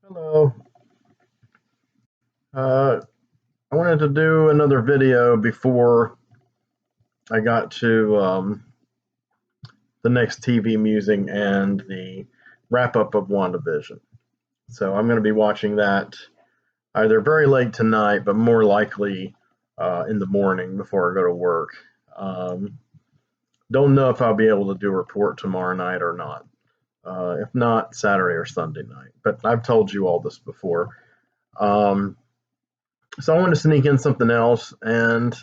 Hello. Uh, I wanted to do another video before I got to the next TV musing and the wrap up of WandaVision. So I'm going to be watching that either very late tonight, but more likely in the morning before I go to work. Don't know if I'll be able to do a report tomorrow night or not. If not, Saturday or Sunday night. But I've told you all this before. So I wanted to sneak in something else, and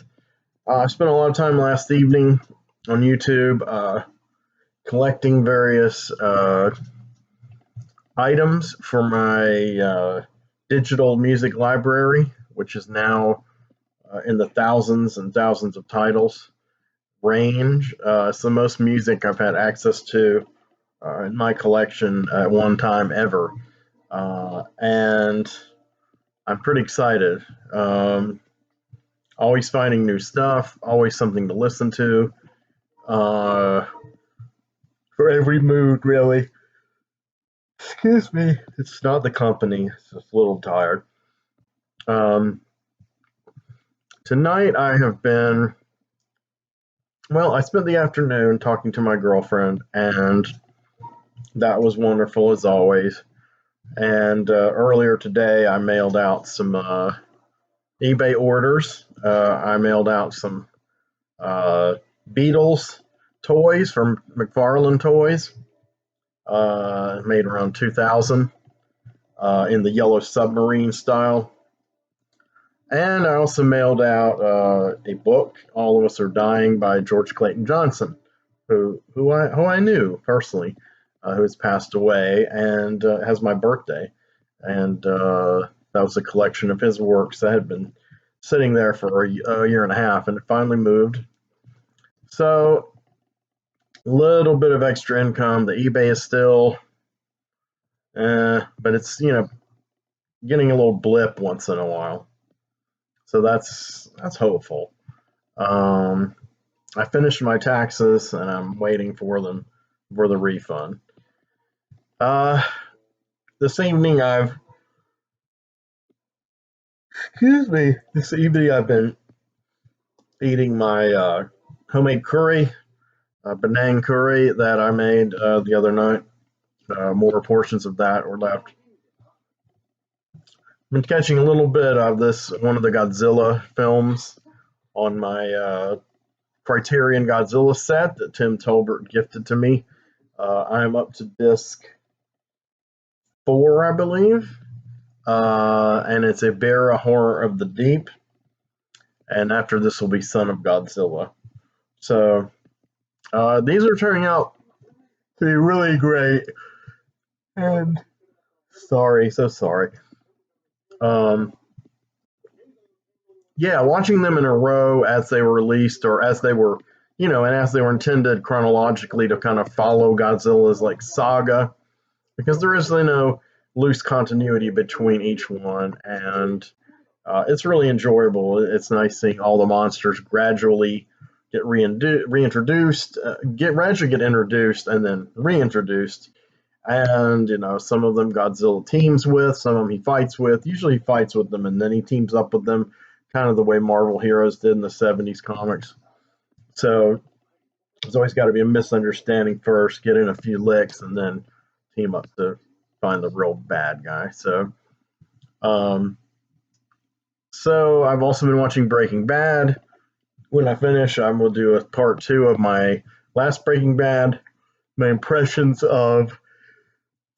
I spent a lot of time last evening on YouTube collecting various items for my digital music library, which is now in the thousands and thousands of titles range. It's the most music I've had access to in my collection at one time ever. And I'm pretty excited. Always finding new stuff, always something to listen to. For every mood, really. Excuse me, it's not the company, it's just a little tired. Tonight I have been, well, I spent the afternoon talking to my girlfriend, and that was wonderful as always. And earlier today I mailed out some eBay orders. I mailed out some Beatles toys from McFarlane Toys, made around 2000 in the yellow submarine style. And I also mailed out a book, All of Us Are Dying by George Clayton Johnson, who I knew personally, who has passed away, and has my birthday. And that was a collection of his works that had been sitting there for a year and a half, and it finally moved. So a little bit of extra income. The eBay is still, but it's getting a little blip once in a while. So that's hopeful. I finished my taxes and I'm waiting for them for the refund. This evening I've been eating my homemade curry, Penang curry that I made the other night. More portions of that were left. I've been catching a little bit of one of the Godzilla films on my Criterion Godzilla set that Tim Tolbert gifted to me. I'm up to disc 4, I believe, and it's a Bear, a Horror of the Deep. And after this will be Son of Godzilla. So these are turning out to be really great. And so sorry. Yeah, watching them in a row as they were released, or as they were, and as they were intended chronologically to kind of follow Godzilla's like saga, because there is no loose continuity between each one, and it's really enjoyable. It's nice seeing all the monsters gradually get reintroduced, gradually get introduced, and then reintroduced. And some of them Godzilla teams with, some of them he fights with. Usually he fights with them, and then he teams up with them, kind of the way Marvel heroes did in the 70s comics. So there's always got to be a misunderstanding first, get in a few licks, and then team up to find the real bad guy. So I've also been watching Breaking Bad. When I finish, I will do a part 2 of my last Breaking Bad, my impressions of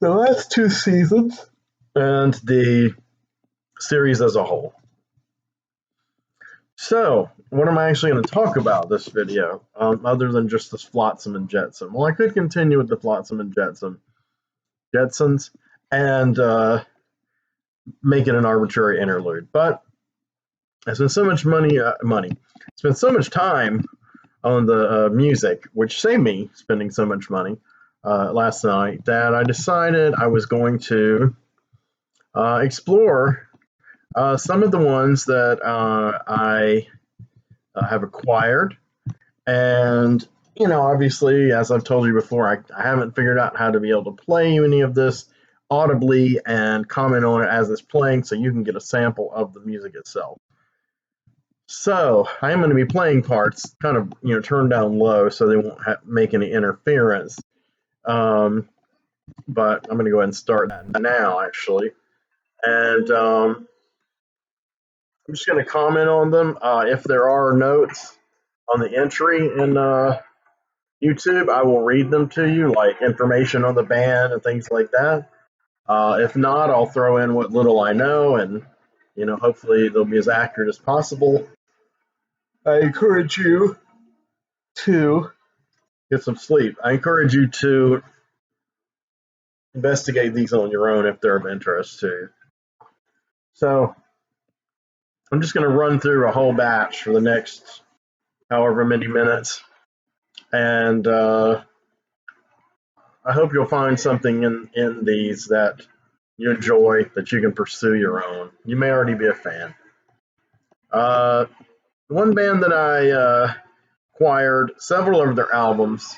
the last 2 seasons and the series as a whole. So, what am I actually going to talk about this video, other than just this Flotsam and Jetsam? Well, I could continue with the Flotsam and Jetsons, and make it an arbitrary interlude. But I spent so much spent so much time on the music, which saved me spending so much money last night, that I decided I was going to explore some of the ones that I have acquired. And, obviously, as I've told you before, I haven't figured out how to be able to play any of this audibly and comment on it as it's playing so you can get a sample of the music itself. So I am going to be playing parts kind of, turned down low so they won't make any interference. But I'm going to go ahead and start that now, actually. And I'm just going to comment on them. If there are notes on the entry in YouTube, I will read them to you, like information on the band and things like that. If not, I'll throw in what little I know, and hopefully they'll be as accurate as possible. I encourage you to get some sleep. I encourage you to investigate these on your own if they're of interest to you. So I'm just going to run through a whole batch for the next however many minutes, and I hope you'll find something in these that you enjoy, that you can pursue your own. You may already be a fan. One band that I acquired several of their albums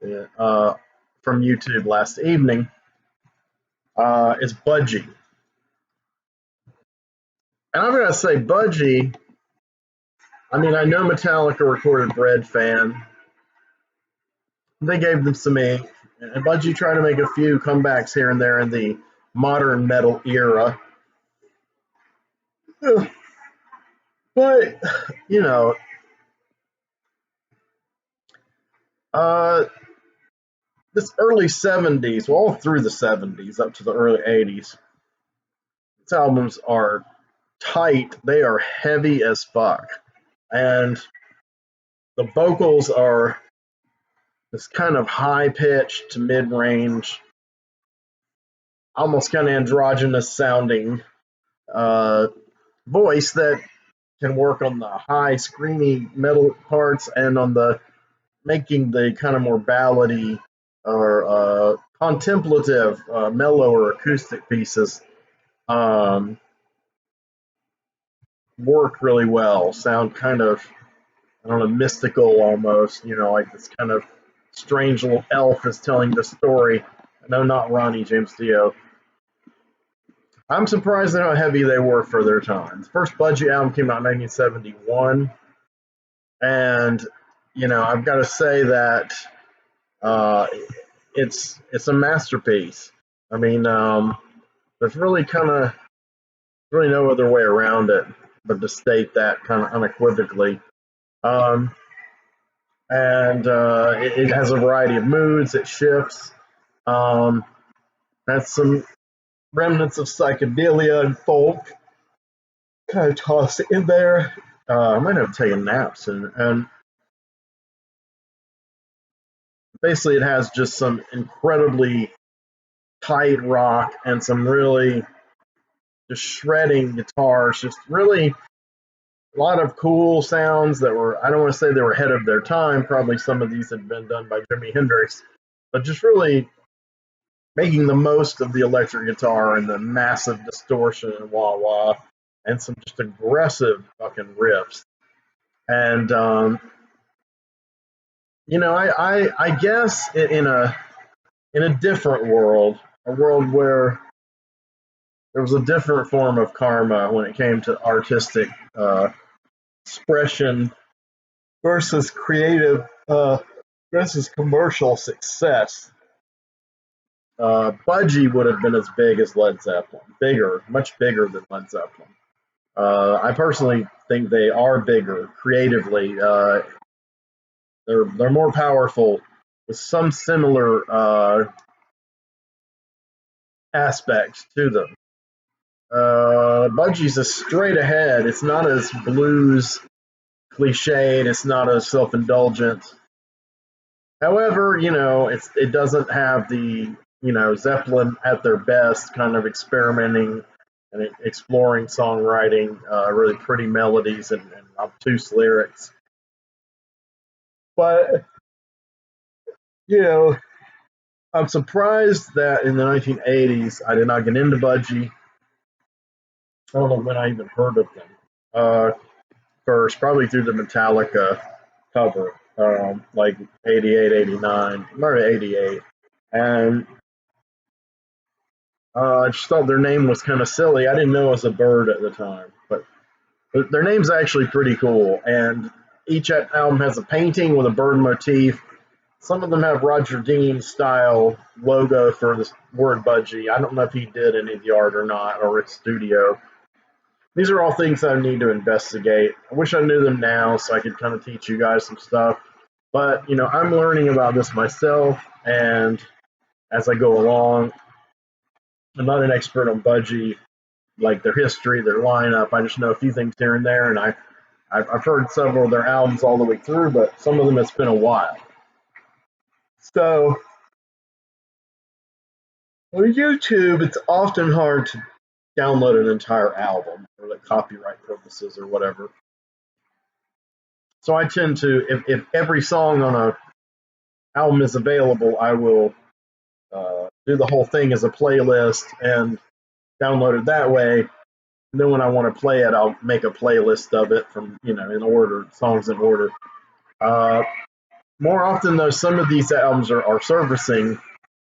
from YouTube last evening is Budgie. And I'm going to say Budgie, I mean, I know Metallica recorded Bread Fan. They gave them some ink. And Budgie tried to make a few comebacks here and there in the modern metal era. But, this early 70s, well, all through the 70s up to the early 80s, these albums are tight. They are heavy as fuck. And the vocals are this kind of high-pitched to mid-range, almost kind of androgynous sounding voice that can work on the high, screamy metal parts and on the making the kind of more ballady or contemplative, mellow or acoustic pieces work really well. Sound kind of, I don't know, mystical almost. Like this kind of strange little elf is telling the story. No, not Ronnie James Dio. I'm surprised at how heavy they were for their time. The first Budgie album came out in 1971, and I've got to say that it's a masterpiece. I mean, there's really no other way around it but to state that kind of unequivocally. And it has a variety of moods. It shifts. Has some remnants of psychedelia and folk kind of tossed in there. I might have to take a nap soon. And basically, it has just some incredibly tight rock and some really just shredding guitars. Just really a lot of cool sounds that were, I don't want to say they were ahead of their time. Probably some of these had been done by Jimi Hendrix, but just really making the most of the electric guitar and the massive distortion and wah-wah and some just aggressive fucking riffs. And, I guess in a different world, a world where there was a different form of karma when it came to artistic expression versus creative versus commercial success. Budgie would have been as big as Led Zeppelin, bigger, much bigger than Led Zeppelin. I personally think they are bigger creatively. They're more powerful with some similar aspects to them. Budgie's a straight ahead. It's not as blues cliched. It's not as self-indulgent. However, it doesn't have the Zeppelin at their best, kind of experimenting and exploring songwriting, really pretty melodies and obtuse lyrics. But I'm surprised that in the 1980s I did not get into Budgie. I don't know when I even heard of them. First, probably through the Metallica cover, like 88, 89, maybe 88. And I just thought their name was kind of silly. I didn't know it was a bird at the time, but their name's actually pretty cool. And each album has a painting with a bird motif. Some of them have Roger Dean style logo for the word Budgie. I don't know if he did any of the art or not, or it's studio. These are all things that I need to investigate. I wish I knew them now so I could kind of teach you guys some stuff. But, I'm learning about this myself, and as I go along, I'm not an expert on Budgie, like their history, their lineup. I just know a few things here and there, and I've heard several of their albums all the way through, but some of them it's been a while. So on YouTube, it's often hard to download an entire album for like copyright purposes or whatever. So I tend to, if every song on a album is available, I will do the whole thing as a playlist and download it that way. And then when I want to play it, I'll make a playlist of it from, in order, songs in order. More often, though, some of these albums are servicing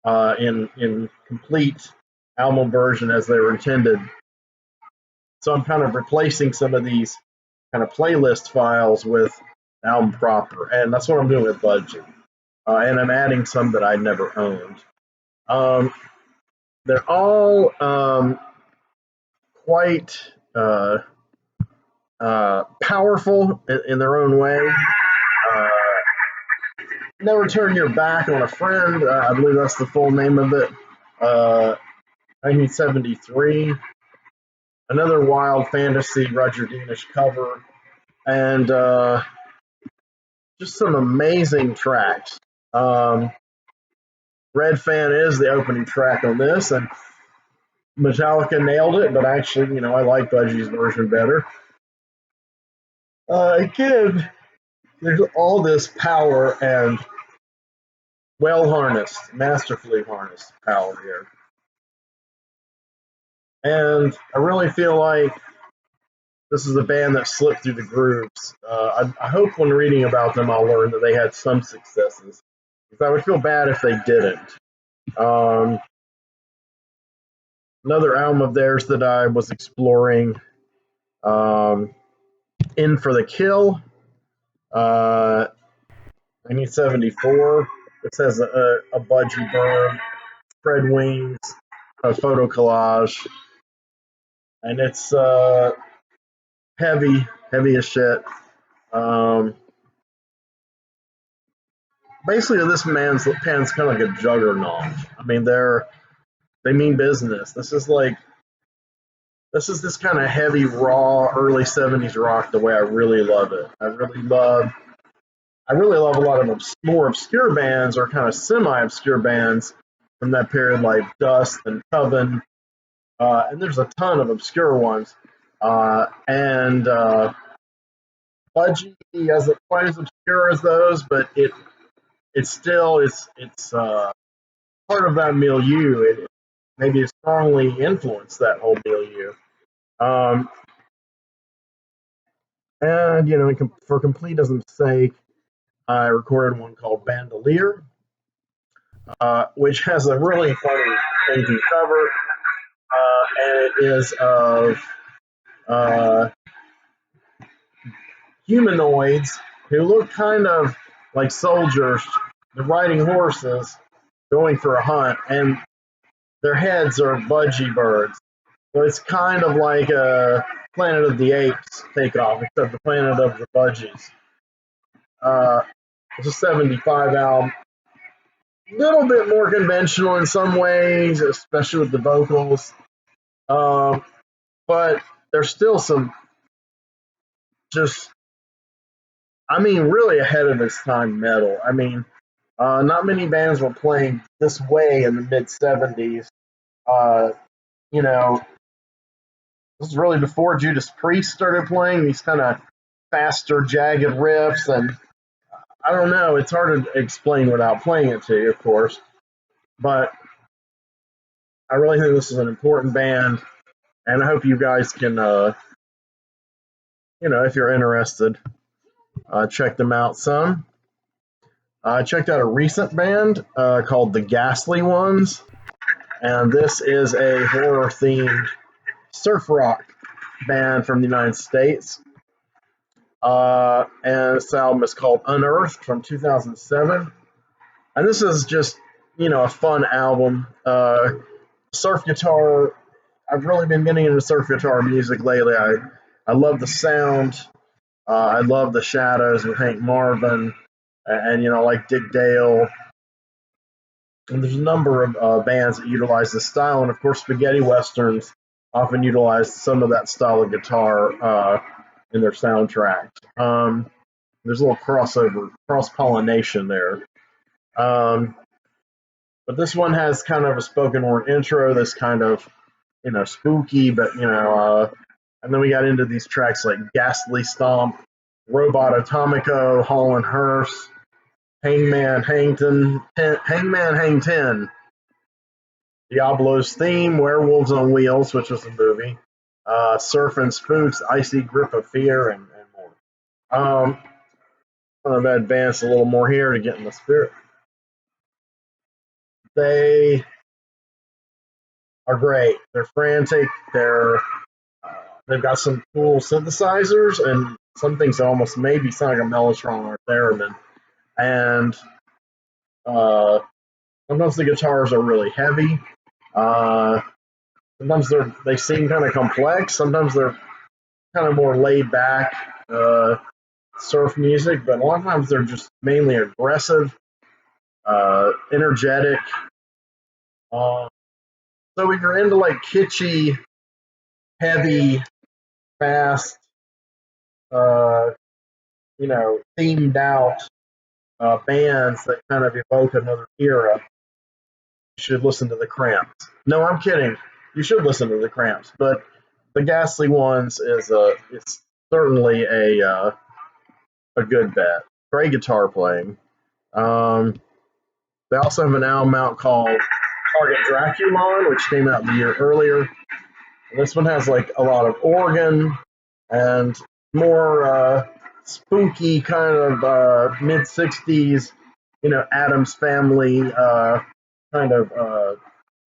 in complete album version as they were intended. So I'm kind of replacing some of these kind of playlist files with album proper, and that's what I'm doing with Budgie. And I'm adding some that I never owned. They're all quite powerful in their own way. Never Turn Your Back on a Friend, I believe that's the full name of it. 1973. Another wild fantasy Roger Deanish cover. And just some amazing tracks. Red Fan is the opening track on this, and Metallica nailed it, but actually, I like Budgie's version better. Again, there's all this power and well harnessed, masterfully harnessed power here. And I really feel like this is a band that slipped through the grooves. I hope when reading about them, I'll learn that they had some successes. Because I would feel bad if they didn't. Another album of theirs that I was exploring, In for the Kill, 1974. This has a Budgie bird, spread wings, a photo collage, and it's heavy as shit. Basically, this band's kind of like a juggernaut. I mean, they mean business. This is this kind of heavy, raw, early '70s rock the way I really love it. I really love a lot of more obscure bands or kind of semi-obscure bands from that period, like Dust and Coven, and there's a ton of obscure ones. And Budgie isn't quite as obscure as those, but it's still it's part of that milieu. Maybe it strongly influenced that whole milieu. And for completism's sake, I recorded one called Bandolier, which has a really funny changing cover, and it is of humanoids who look kind of like soldiers. They're riding horses, going for a hunt, and their heads are budgie birds. So it's kind of like a Planet of the Apes takeoff, except the Planet of the Budgies. It's a 75 album. A little bit more conventional in some ways, especially with the vocals. But there's still some really ahead of its time metal. I mean, not many bands were playing this way in the mid 70s. This is really before Judas Priest started playing these kind of faster, jagged riffs, and I don't know, it's hard to explain without playing it to you, of course, but I really think this is an important band, and I hope you guys can, if you're interested, check them out some. I checked out a recent band called the Ghastly Ones. And this is a horror-themed surf rock band from the United States. And this album is called Unearthed from 2007. And this is just, a fun album. Surf guitar, I've really been getting into surf guitar music lately. I love the sound. I love the Shadows with Hank Marvin and like Dick Dale. And there's a number of bands that utilize this style. And of course, spaghetti westerns often utilize some of that style of guitar in their soundtracks. There's a little crossover, cross pollination there. But this one has kind of a spoken word intro that's kind of, spooky, but, and then we got into these tracks like Ghastly Stomp, Robot Atomico, Hall and Hearse, Hangman Hang 10, Diablo's Theme, Werewolves on Wheels, which was a movie, Surf and Spooks, Icy Grip of Fear, and more. I'm going to advance a little more here to get in the spirit. They are great. They're frantic. They've got some cool synthesizers and some things that almost maybe sound like a mellotron or theremin. And sometimes the guitars are really heavy. Sometimes they seem kind of complex. Sometimes they're kind of more laid back surf music, but a lot of times they're just mainly aggressive, energetic. So if you're into like kitschy, heavy, fast, themed out bands that kind of evoke another era, you should listen to the Cramps. No, I'm kidding. You should listen to the Cramps, but the Ghastly Ones it's certainly a good bet. Great guitar playing. They also have an album out called Target Dracula, which came out the year earlier. This one has like a lot of organ and more spooky kind of mid 60s, Addams Family kind of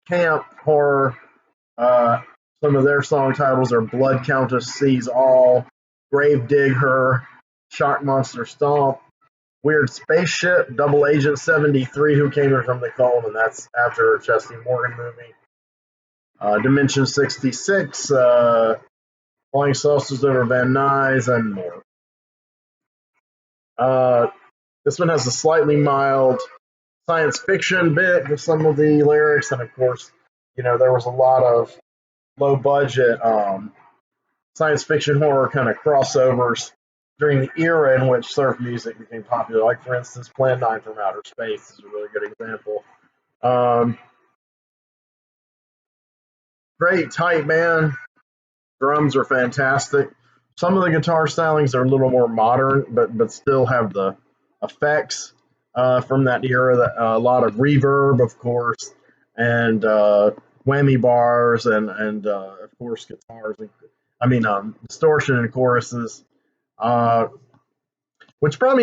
camp horror. Some of their song titles are Blood Countess Sees All, Grave Dig Her, Shock Monster Stomp, Weird Spaceship, Double Agent 73, Who Came Here from the Cold, and that's after a Chesty Morgan movie. Dimension 66, Flying Saucers Over Van Nuys, and more. This one has a slightly mild science fiction bit with some of the lyrics, and of course, there was a lot of low budget science fiction horror kind of crossovers during the era in which surf music became popular. Like, for instance, Plan 9 from Outer Space is a really good example. Great, tight band. Drums are fantastic. Some of the guitar stylings are a little more modern, but still have the effects from that era. A lot of reverb, of course, and whammy bars, and of course guitars. Distortion and choruses. Which brings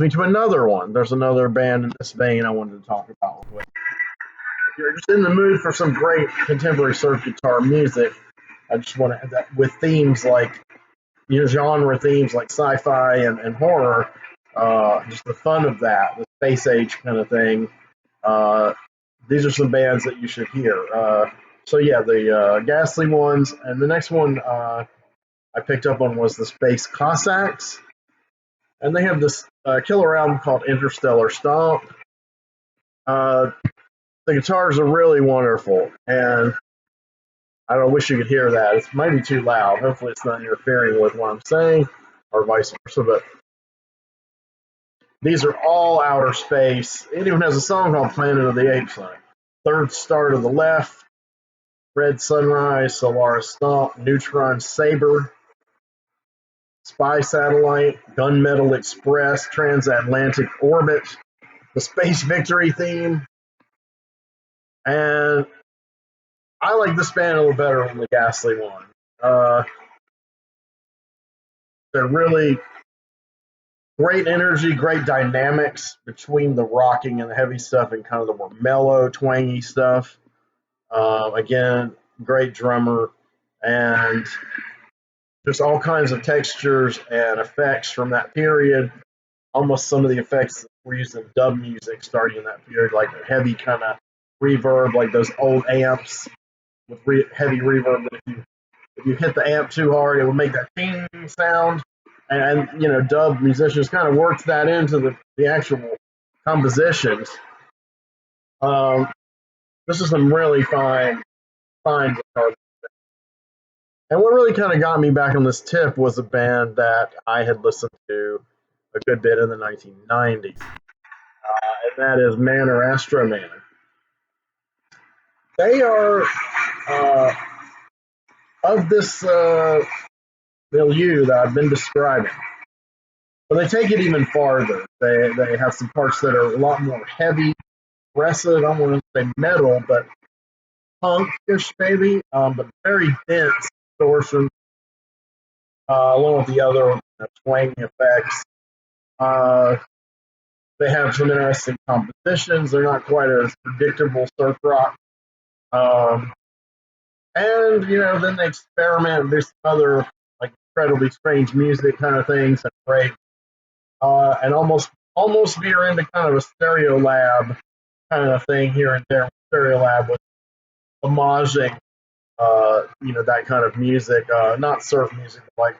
me to another one. There's another band in this vein I wanted to talk about. If you're just in the mood for some great contemporary surf guitar music, I just want to that with themes like genre themes like sci-fi and horror, just the fun of that, the space age kind of thing. These are some bands that you should hear. The Ghastly Ones, and the next one I picked up on was the Space Cossacks, and they have this killer album called Interstellar Stomp. The guitars are really wonderful, and I wish you could hear that. It might be too loud. Hopefully, it's not interfering with what I'm saying, or vice versa. But these are all outer space. It even has a song called Planet of the Apes on it. Third Star to the Left, Red Sunrise, Solaris Stomp, Neutron Saber, Spy Satellite, Gunmetal Express, Transatlantic Orbit, the Space Victory theme. And I like this band a little better than the Ghastly One. They're really Great energy, great dynamics between the rocking and the heavy stuff and kind of the more mellow, twangy stuff. Again, great drummer and just all kinds of textures and effects from that period. Almost some of the effects that were used in dub music starting in that period, like a heavy kind of reverb, like those old amps with heavy reverb. That if you hit the amp too hard, it would make that ting sound. And you know, dub musicians kind of worked that into the actual compositions. Um, this is some really fine guitar. And what really kind of got me back on this tip was a band that I had listened to a good bit in the 1990s, and that is Man or Astroman. They are uh, of this milieu that I've been describing, but they take it even farther. They have some parts that are a lot more heavy, aggressive. I don't want to say metal, but punkish maybe, but very dense distortion, along with the other twang effects. Uh, they have some interesting compositions. They're not quite as predictable surf rock. Um, and you know, then they experiment. There's some other like incredibly strange music kind of things and break, and almost veer into kind of a stereo lab kind of thing here and there. Stereo lab with homaging, you know, that kind of music, not surf music, but like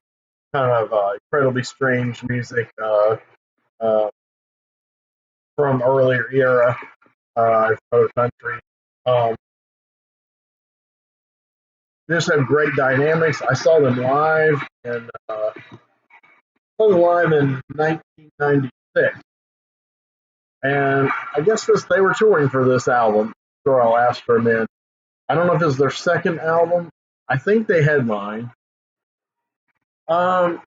kind of incredibly strange music uh, from earlier era, country. Um, they just have great dynamics. I saw them live and saw them live in 1996, and I guess they were touring for this album. So I'll ask for them in. I don't know if it's their second album. I think they headline. Um,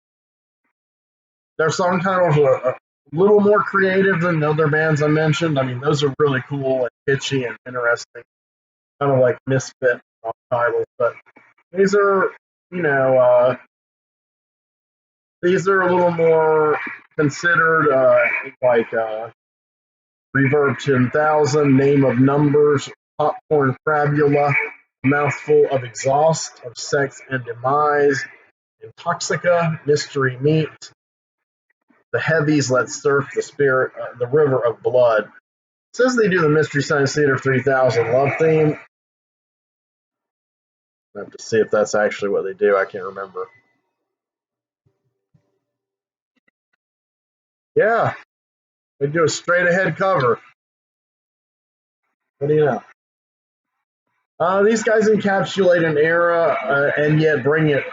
their song titles are a little more creative than the other bands I mentioned. I mean, those are really cool and pitchy and interesting, kind of like misfit titles. But these are, you know, these are a little more considered, like Reverb 10,000, Name of Numbers, Popcorn Crabula, Mouthful of Exhaust, of Sex and Demise, Intoxica, Mystery Meat, The Heavies, Let's Surf, The Spirit, The River of Blood. It says they do the Mystery Science Theater 3000 love theme. I have to see if that's actually what they do. I can't remember. Yeah, they do a straight ahead cover. What do you know? These guys encapsulate an era and yet bring it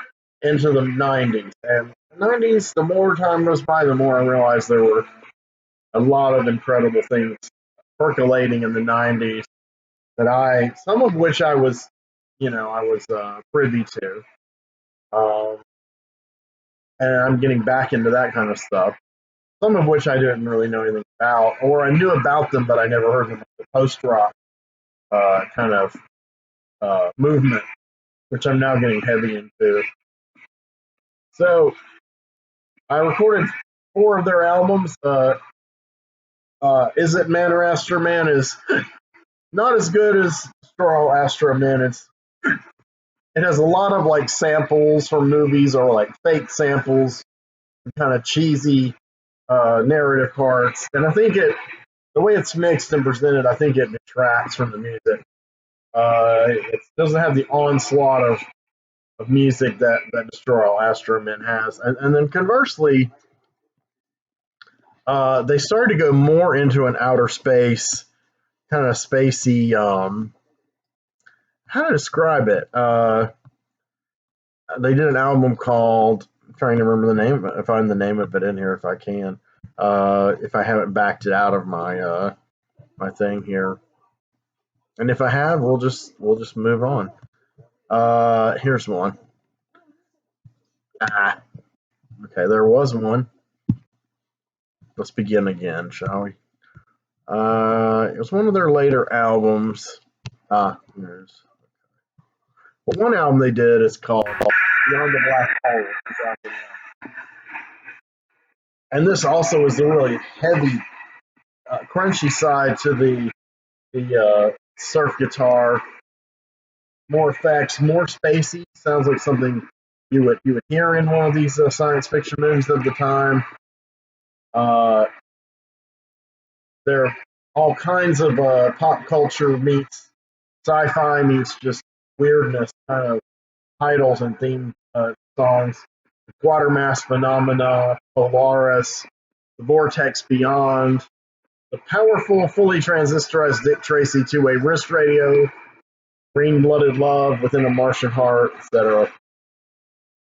into the 90s. And the 90s, the more time goes by, the more I realize there were a lot of incredible things percolating in the 90s that some of which I was, you know, I was privy to. Um, and I'm getting back into that kind of stuff. Some of which I didn't really know anything about, or I knew about them, but I never heard them. The post rock kind of movement, which I'm now getting heavy into. So I recorded 4 of their albums. Is It Man or Astroman is not as good as Straw Astroman. It has a lot of like samples from movies or like fake samples, kind of cheesy narrative parts, and I think the way it's mixed and presented, I think it detracts from the music. It doesn't have the onslaught of music that Destroy All Astromen has, and then conversely, they started to go more into an outer space, kind of spacey. How to describe it? They did an album called. I'm trying to remember the name. I find the name of it in here if I can. If I haven't backed it out of my my thing here, and if I have, we'll just move on. Here's one. Ah, okay, there was one. Let's begin again, shall we? It was one of their later albums. There's one album they did is called Beyond the Black Hole. And this also is a really heavy, crunchy side to the surf guitar. More effects, more spacey. Sounds like something you would hear in one of these science fiction movies of the time. Uh, there are all kinds of pop culture meets sci-fi meets just weirdness kind of titles and theme songs. Quatermass Phenomena, Polaris, The Vortex Beyond, The Powerful Fully Transistorized Dick Tracy Two-Way Wrist Radio, Green Blooded Love, Within a Martian Heart, etc.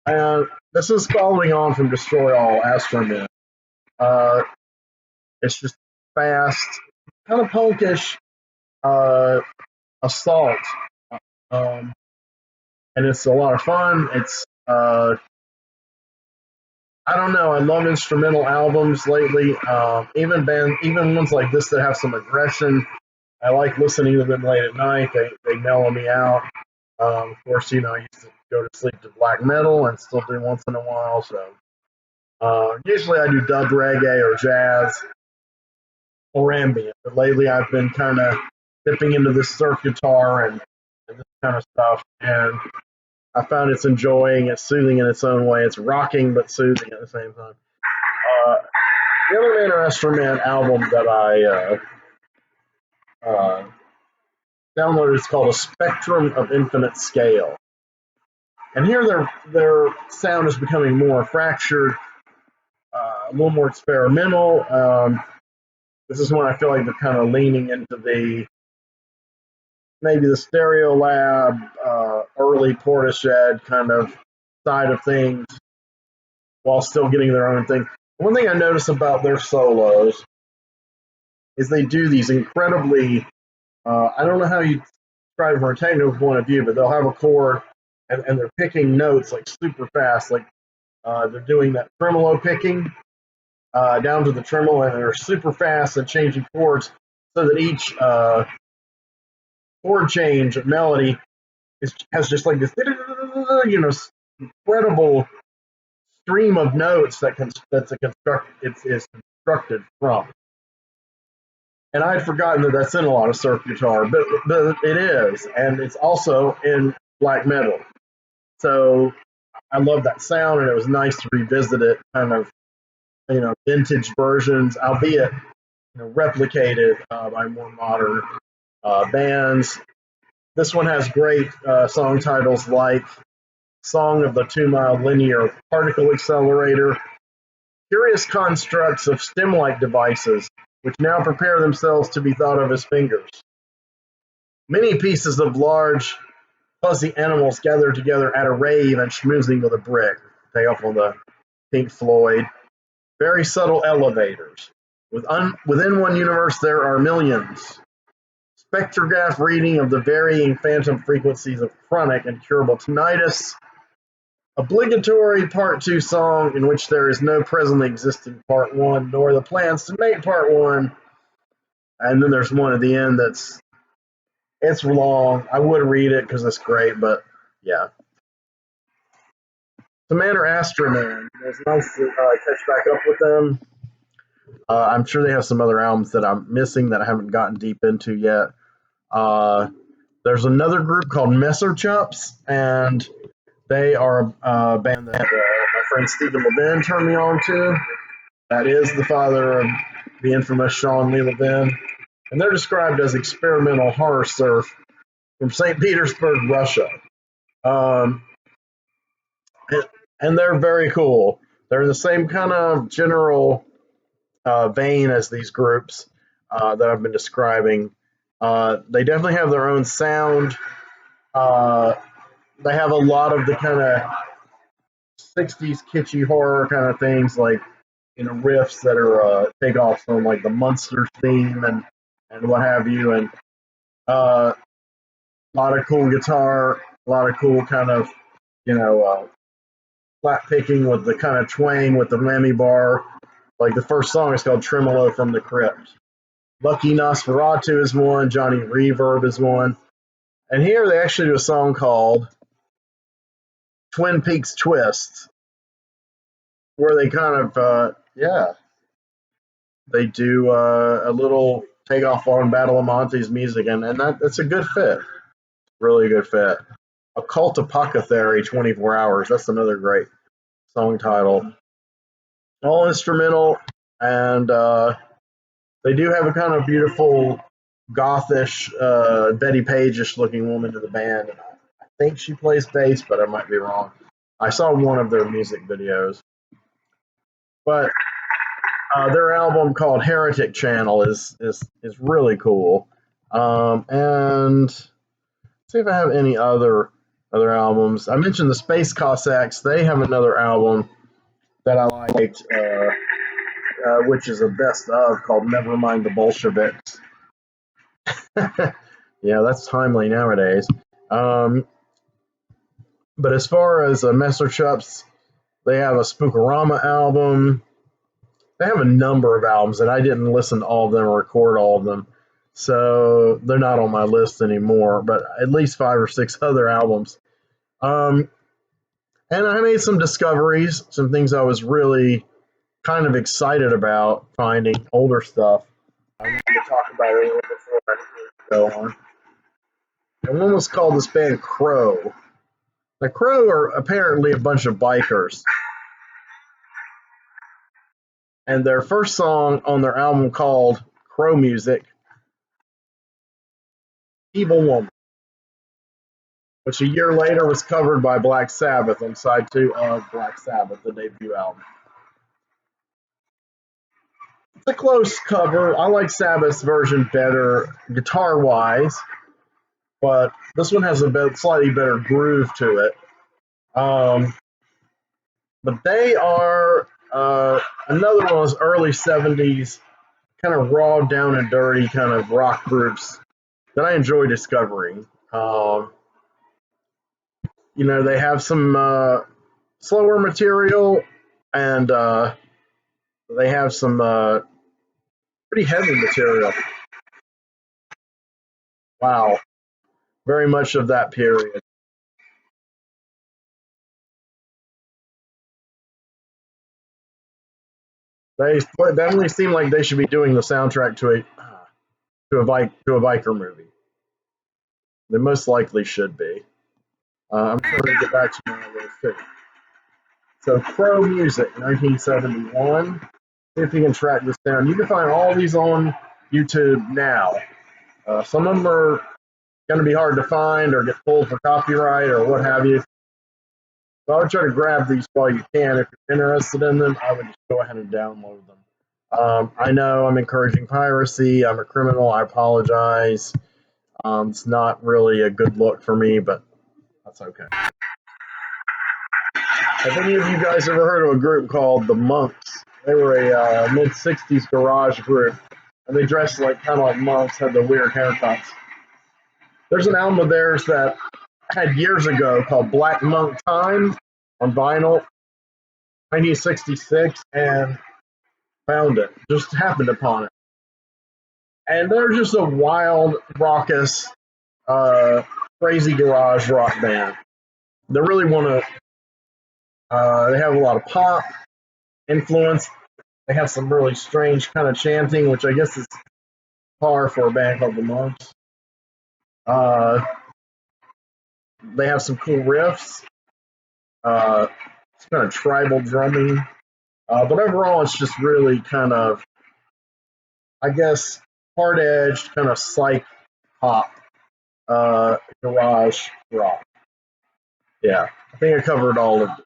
And this is following on from Destroy All Astroman. Uh, it's just fast, kind of punkish assault. Um, and it's a lot of fun. It's I don't know. I love instrumental albums lately. Even ones like this that have some aggression. I like listening to them late at night. They mellow me out. Of course, I used to go to sleep to black metal and still do once in a while. So usually I do dub reggae or jazz or ambient. But lately I've been kind of dipping into this surf guitar and this kind of stuff. And I found it's enjoying, it's soothing in its own way. It's rocking but soothing at the same time. Uh, the other Astroman album that I downloaded is called A Spectrum of Infinite Scale. And here their sound is becoming more fractured, a little more experimental. This is when I feel like they're kind of leaning into maybe the Stereo Lab, early Portishead kind of side of things, while still getting their own thing. One thing I notice about their solos is they do these incredibly, I don't know how you describe it from a technical point of view, but they'll have a chord and they're picking notes like super fast, like they're doing that tremolo picking down to the tremolo, and they're super fast and changing chords so that each chord change of melody has just like this, incredible stream of notes is constructed from. And I had forgotten that that's in a lot of surf guitar, but it is, and it's also in black metal. So I love that sound, and it was nice to revisit it, kind of, vintage versions, albeit replicated by more modern bands. This one has great song titles like "Song of the 2 Mile Linear Particle Accelerator," "Curious Constructs of Stem-like Devices, which now prepare themselves to be thought of as fingers." Many pieces of large, fuzzy animals gathered together at a rave and schmoozing with a brick. Take off on the Pink Floyd. Very subtle elevators. Within one universe, there are millions. Spectrograph reading of the varying phantom frequencies of chronic and curable tinnitus. Obligatory Part 2 song in which there is no presently existing Part 1, nor the plans to make Part 1. And then there's one at the end it's long. I would read it because it's great, but yeah. Commander Astroman. It's nice to catch back up with them. I'm sure they have some other albums that I'm missing that I haven't gotten deep into yet. There's another group called Chups, and they are a band that my friend Stephen Levin turned me on to. That is the father of the infamous Sean Lee Levin. And they're described as experimental horror surf from St. Petersburg, Russia. Um, and they're very cool. They're in the same kind of general vein as these groups that I've been describing. They definitely have their own sound. They have a lot of the kind of 60s kitschy horror kind of things, like riffs that are takeoffs from like the Munsters theme and what have you, and a lot of cool guitar, a lot of cool kind of flat picking with the kind of twang with the whammy bar. Like the first song is called Tremolo from the Crypt. Lucky Nosferatu is one, Johnny Reverb is one. And here they actually do a song called Twin Peaks Twist, where they kind of Yeah, they do a little takeoff on Battle of Monte's music, and that's a good fit. Really good fit. Occult Apothecary 24 Hours. That's another great song title. All instrumental, and they do have a kind of beautiful gothish, Betty Page-ish looking woman in the band. I think she plays bass, but I might be wrong. I saw one of their music videos. But their album called Heretic Channel is really cool. And see if I have any other albums. I mentioned the Space Cossacks. They have another album that I liked, which is a best of called Nevermind the Bolsheviks. Yeah, that's timely nowadays. Um, but as far as Messer Chups, they have a Spookorama album. They have a number of albums, and I didn't listen to all of them or record all of them, so they're not on my list anymore. But at least 5 or 6 other albums. Um, and I made some discoveries, some things I was really kind of excited about finding older stuff. I wanted to talk about it a little before I go on. And one was called this band Crow. The Crow are apparently a bunch of bikers, and their first song on their album called Crow Music, Evil Woman, which a year later was covered by Black Sabbath on side 2 of Black Sabbath, the debut album. It's a close cover. I like Sabbath's version better guitar-wise, but this one has a slightly better groove to it. But they are another one of those early 70s kind of raw, down and dirty kind of rock groups that I enjoy discovering. They have some slower material, and they have some pretty heavy material. Wow, very much of that period. They definitely seem like they should be doing the soundtrack to a biker movie. They most likely should be. I'm trying to get back to my list too. So Crow Music, 1971. See if you can track this down. You can find all these on YouTube now. Some of them are going to be hard to find or get pulled for copyright or what have you. So I would try to grab these while you can. If you're interested in them, I would just go ahead and download them. I know I'm encouraging piracy. I'm a criminal. I apologize. It's not really a good look for me, but that's okay. Have any of you guys ever heard of a group called the Monks? They were a mid-'60s garage group, and they dressed kind of like monks, had the weird haircuts. There's an album of theirs that I had years ago called Black Monk Time on vinyl, 1966, and found it. Just happened upon it. And they're just a wild, raucous, crazy garage rock band. They really want to. They have a lot of pop influence. They have some really strange kind of chanting, which I guess is par for a band called the Monks. They have some cool riffs. It's kind of tribal drumming. But overall, it's just really kind of, I guess, hard-edged, kind of psych pop, garage rock. Yeah, I think I covered all of it.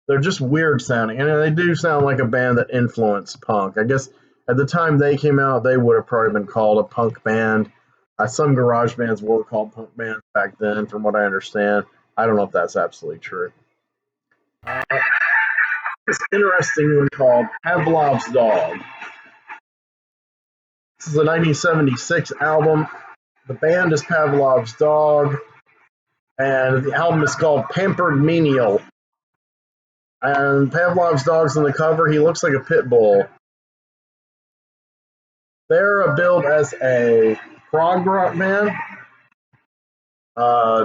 They're just weird sounding, and they do sound like a band that influenced punk. I guess at the time they came out, they would have probably been called a punk band. Some garage bands were called punk bands back then, from what I understand. I don't know if that's absolutely true. This interesting one called Pavlov's Dog. This is a 1976 album. The band is Pavlov's Dog, and the album is called Pampered Menial. And Pavlov's Dog's on the cover. He looks like a pit bull. They're billed as a prog rock band.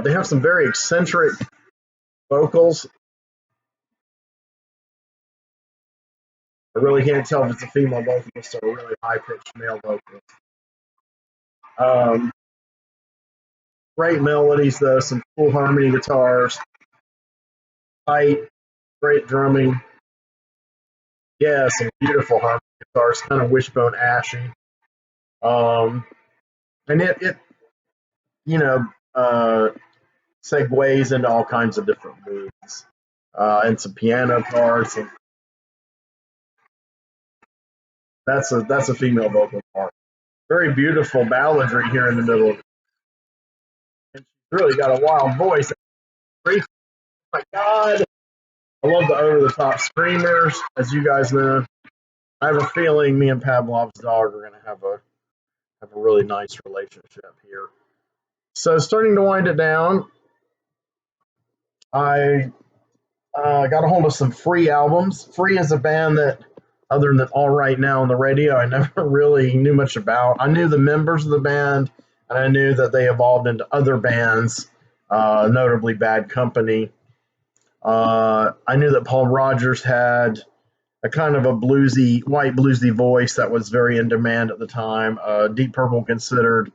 They have some very eccentric vocals. I really can't tell if it's a female vocalist or a really high-pitched male vocalist. Great melodies, though, some cool harmony guitars, tight, great drumming. Yeah, some beautiful harmony guitars, kind of wishbone ashy. And it you know, segues into all kinds of different moods. And some piano parts. And that's a female vocal part. Very beautiful balladry here in the middle. And she's really got a wild voice. Oh my God. I love the over-the-top screamers, as you guys know. I have a feeling me and Pavlov's dog are going to have a really nice relationship here. So starting to wind it down, I got a hold of some Free albums. Free is a band that, other than All Right Now on the radio, I never really knew much about. I knew the members of the band, and I knew that they evolved into other bands, notably Bad Company. I knew that Paul Rodgers had a kind of a white bluesy voice that was very in demand at the time. Deep Purple considered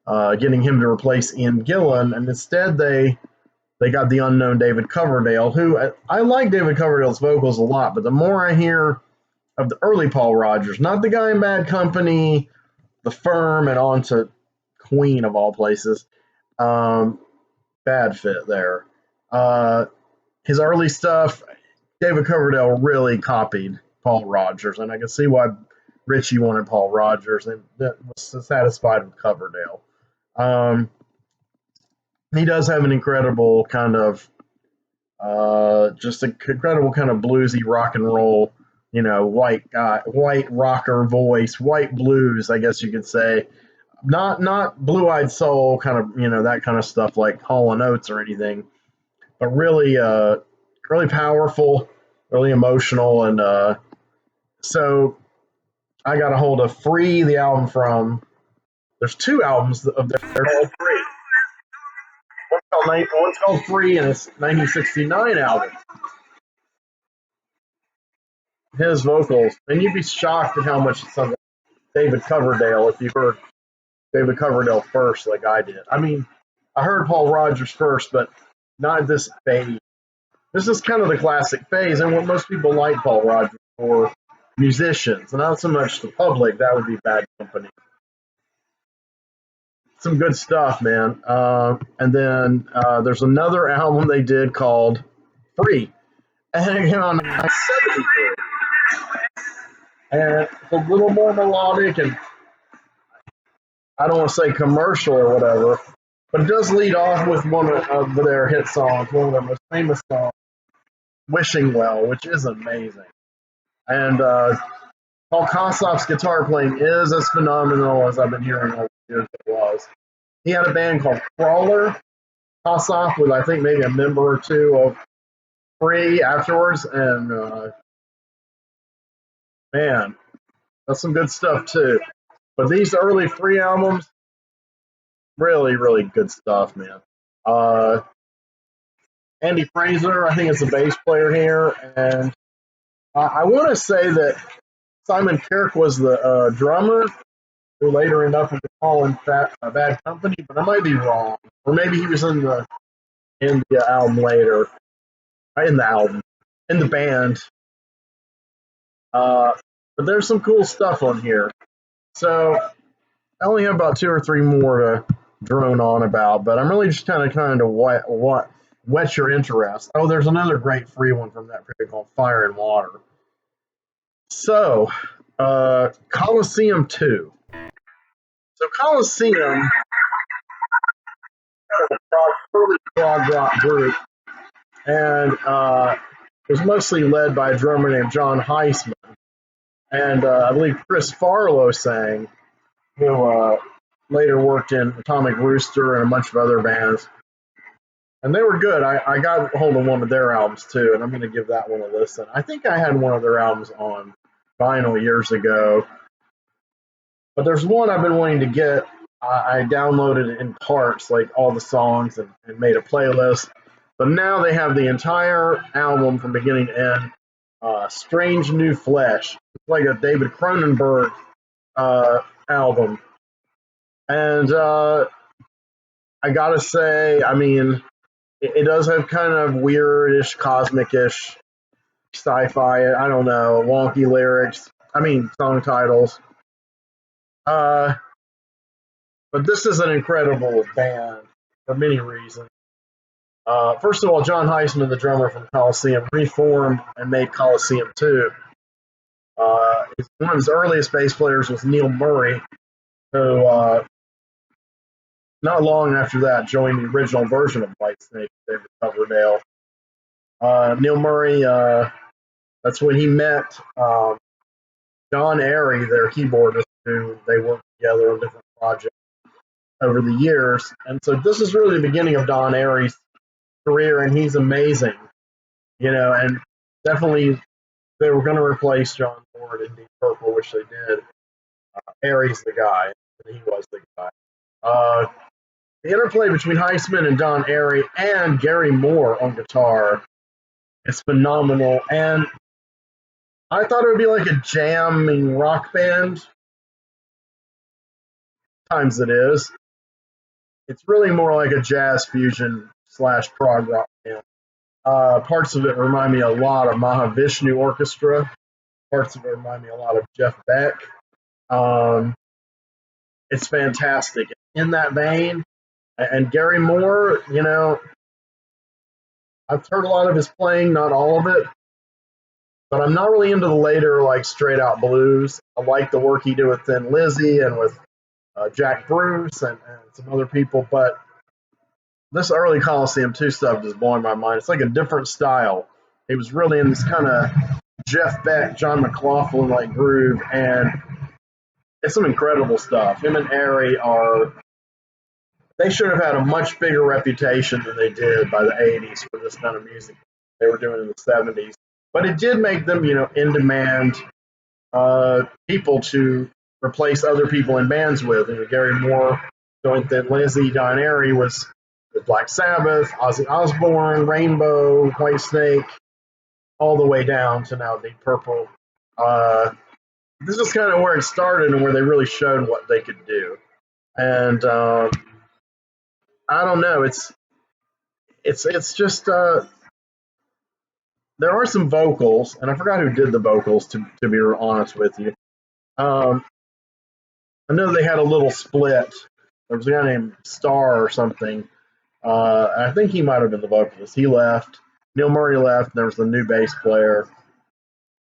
getting him to replace Ian Gillan, and instead they got the unknown David Coverdale, who I like David Coverdale's vocals a lot, but the more I hear of the early Paul Rodgers, not the guy in Bad Company, The Firm, and on to Queen of all places, bad fit there. His early stuff, David Coverdale really copied Paul Rodgers, and I can see why Ritchie wanted Paul Rodgers and was satisfied with Coverdale. He does have an incredible kind of, just an incredible kind of bluesy rock and roll, white rocker voice, white blues, I guess you could say. Not Blue-Eyed Soul kind of, that kind of stuff like Hall & Oates or anything, but really, really powerful, really emotional. And so I got a hold of Free, the album from, there's two albums of theirs called Free. One's called Free, and it's 1969 album. His vocals, and you'd be shocked at how much it sounds like David Coverdale if you heard David Coverdale first, like I did. I mean, I heard Paul Rodgers first, but not this phase. This is kind of the classic phase, and what most people like Paul Rodgers for, musicians, and not so much the public. That would be Bad Company. Some good stuff, man. And then there's another album they did called Free, and it came out in 1973. And it's a little more melodic, and I don't want to say commercial or whatever, but it does lead off with one of their hit songs, one of their most famous songs, Wishing Well, which is amazing. And Paul Cossacks' guitar playing is as phenomenal as I've been hearing all the years it was. He had a band called Crawler, Kossoff, with I think maybe a member or two of Free afterwards, and man, that's some good stuff too. But these early Free albums, really, really good stuff, man. Andy Fraser, I think, is the bass player here, and I want to say that Simon Kirk was the drummer, who later ended up with Colin Bad Company, but I might be wrong, or maybe he was in the album later, in the band. But there's some cool stuff on here. So I only have about two or three more to drone on about, but I'm really just kind of whet your interest. Oh, there's another great Free one from that period called Fire and Water. So, Colosseum II. So Colosseum, early prog rock group, and was mostly led by a drummer named John Heisman. And I believe Chris Farlow sang, who later worked in Atomic Rooster and a bunch of other bands. And they were good. I got hold of one of their albums too, and I'm going to give that one a listen. I think I had one of their albums on vinyl years ago. But there's one I've been wanting to get. I downloaded it in parts, like all the songs, and made a playlist. But now they have the entire album from beginning to end Strange New Flesh. It's like a David Cronenberg album. And I gotta say, I mean, it does have kind of weirdish, cosmic-ish, sci-fi, I don't know, wonky lyrics. I mean, song titles. Uh, but this is an incredible band for many reasons. First of all, John Heisman, the drummer from Colosseum, reformed and made Colosseum II. One of his earliest bass players was Neil Murray, who not long after that joined the original version of Whitesnake, David Coverdale. Neil Murray, that's when he met Don Airey, their keyboardist, who they worked together on different projects over the years. And so this is really the beginning of Don Airey's career, and he's amazing, and definitely they were going to replace John Ford in Deep Purple, which they did. Airey's the guy, and he was the guy. The interplay between Heisman and Don Airey and Gary Moore on guitar is phenomenal, and I thought it would be like a jamming rock band. Times it is. It's really more like a jazz fusion / prog rock band. Parts of it remind me a lot of Mahavishnu Orchestra. Parts of it remind me a lot of Jeff Beck. It's fantastic. In that vein, and Gary Moore, I've heard a lot of his playing, not all of it, but I'm not really into the later, like, straight out blues. I like the work he did with Thin Lizzy and with Jack Bruce and some other people, but this early Colosseum II stuff is blowing my mind. It's like a different style. He was really in this kind of Jeff Beck, John McLaughlin like groove, and it's some incredible stuff. Him and Airey they should have had a much bigger reputation than they did by the 80s for this kind of music they were doing in the 70s. But it did make them, in demand people to replace other people in bands with. Gary Moore joined Thin Lizzy, Don Airey was with Black Sabbath, Ozzy Osbourne, Rainbow, Whitesnake, all the way down to now Deep Purple. This is kind of where it started and where they really showed what they could do. And I don't know. It's just there are some vocals, and I forgot who did the vocals. To be honest with you, I know they had a little split. There was a guy named Starr or something. I think he might have been the vocalist. He left. Neil Murray left. And there was the new bass player.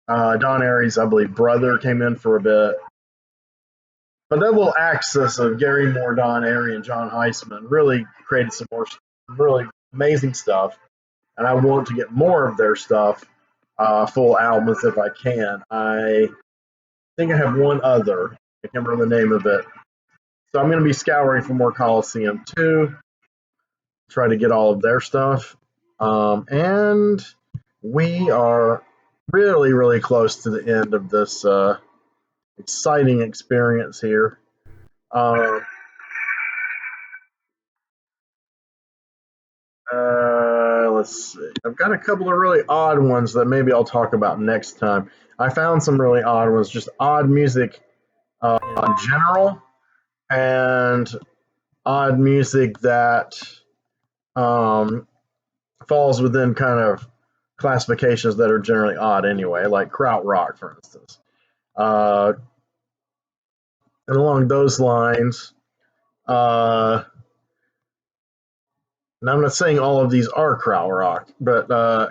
Don Airey's, I believe, brother came in for a bit. But that little axis of Gary Moore, Don Airey, and John Heisman really created some more really amazing stuff. And I want to get more of their stuff, full albums if I can. I think I have one other. I can't remember the name of it. So I'm going to be scouring for more Colosseum II, try to get all of their stuff. And we are really, really close to the end of this exciting experience here. Let's see. I've got a couple of really odd ones that maybe I'll talk about next time. I found some really odd ones, just odd music in general, and odd music that falls within kind of classifications that are generally odd anyway, like krautrock, for instance. And along those lines, and I'm not saying all of these are krautrock, but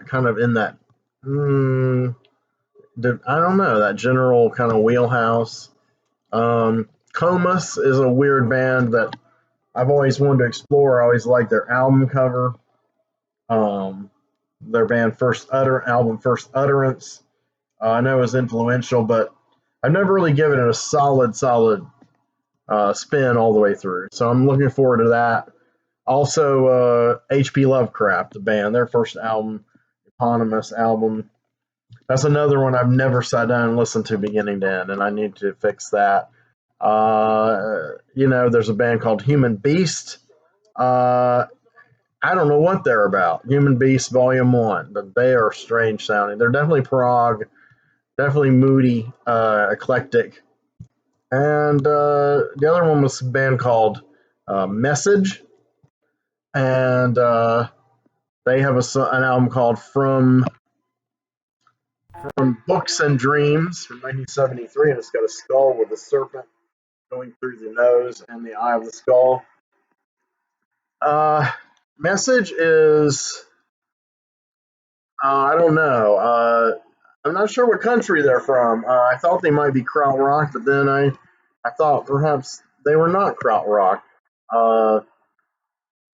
kind of in that, I don't know, that general kind of wheelhouse. Comus is a weird band that I've always wanted to explore. I always liked their album cover. Their band album First Utterance. I know it was influential, but I've never really given it a solid spin all the way through. So I'm looking forward to that. Also, H.P. Lovecraft, the band, their first album, eponymous album. That's another one I've never sat down and listened to beginning to end, and I need to fix that. There's a band called Human Beast. I I don't know what they're about. Human Beast Volume 1, but they are strange sounding. They're definitely prog, definitely moody, eclectic. And the other one was a band called Message, and they have an album called From Books and Dreams from 1973, and it's got a skull with a serpent going through the nose and the eye of the skull. Message is, I don't know. I'm not sure what country they're from. I thought they might be krautrock, but then I thought perhaps they were not krautrock. Uh,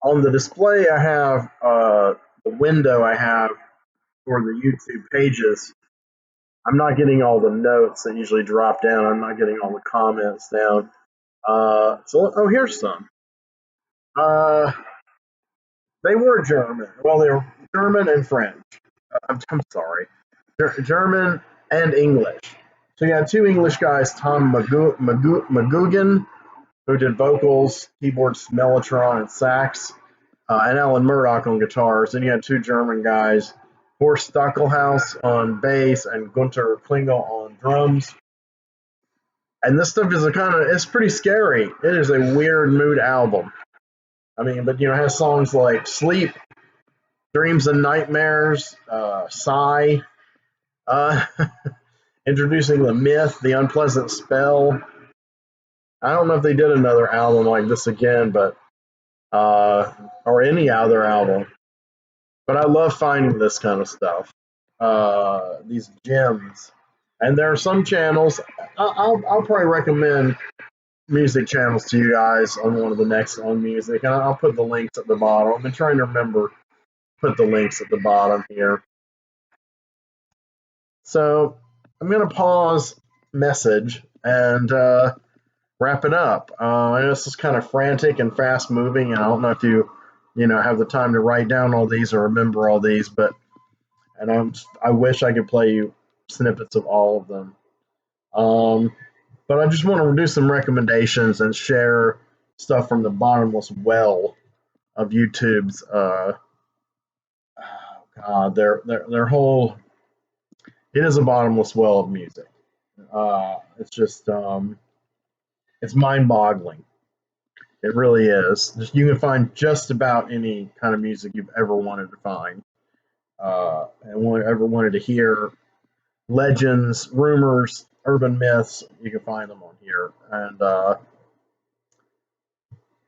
on the display, I have the window I have for the YouTube pages. I'm not getting all the notes that usually drop down. I'm not getting all the comments down. Here's some. Uh, they were German. Well, they were German and French. I'm sorry, German and English. So you had two English guys, Tom McGugan, who did vocals, keyboards, mellotron, and sax, and Alan Murdoch on guitars. Then you had two German guys, Horst Stockelhaus on bass and Gunter Klingel on drums. And this stuff is it's pretty scary. It is a weird mood album. I mean, but it has songs like Sleep, Dreams and Nightmares, Sigh, uh, introducing the Myth, The Unpleasant Spell. I don't know if they did another album like this again, but or any other album. But I love finding this kind of stuff, these gems. And there are some channels. I'll probably recommend music channels to you guys on one of the next on music, and I'll put the links at the bottom. I've been trying to remember to put the links at the bottom here. So I'm gonna pause message and wrap it up. I know this is kind of frantic and fast moving, and I don't know if you have the time to write down all these or remember all these, but I wish I could play you snippets of all of them. But I just want to do some recommendations and share stuff from the bottomless well of YouTube's. God, their whole. It is a bottomless well of music. It's just it's mind-boggling. It really is. You can find just about any kind of music you've ever wanted to find, and ever wanted to hear. Legends, rumors, urban myths. You can find them on here, and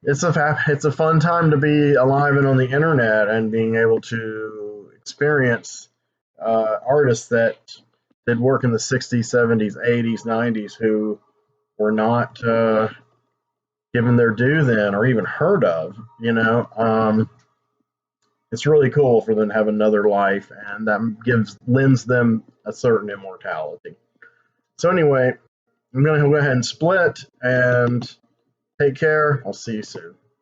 it's a fun time to be alive and on the internet and being able to experience artists that did work in the 60s, 70s, 80s, 90s who were not given their due then or even heard of. It's really cool for them to have another life, and that lends them a certain immortality. So anyway, I'm going to go ahead and split and take care. I'll see you soon.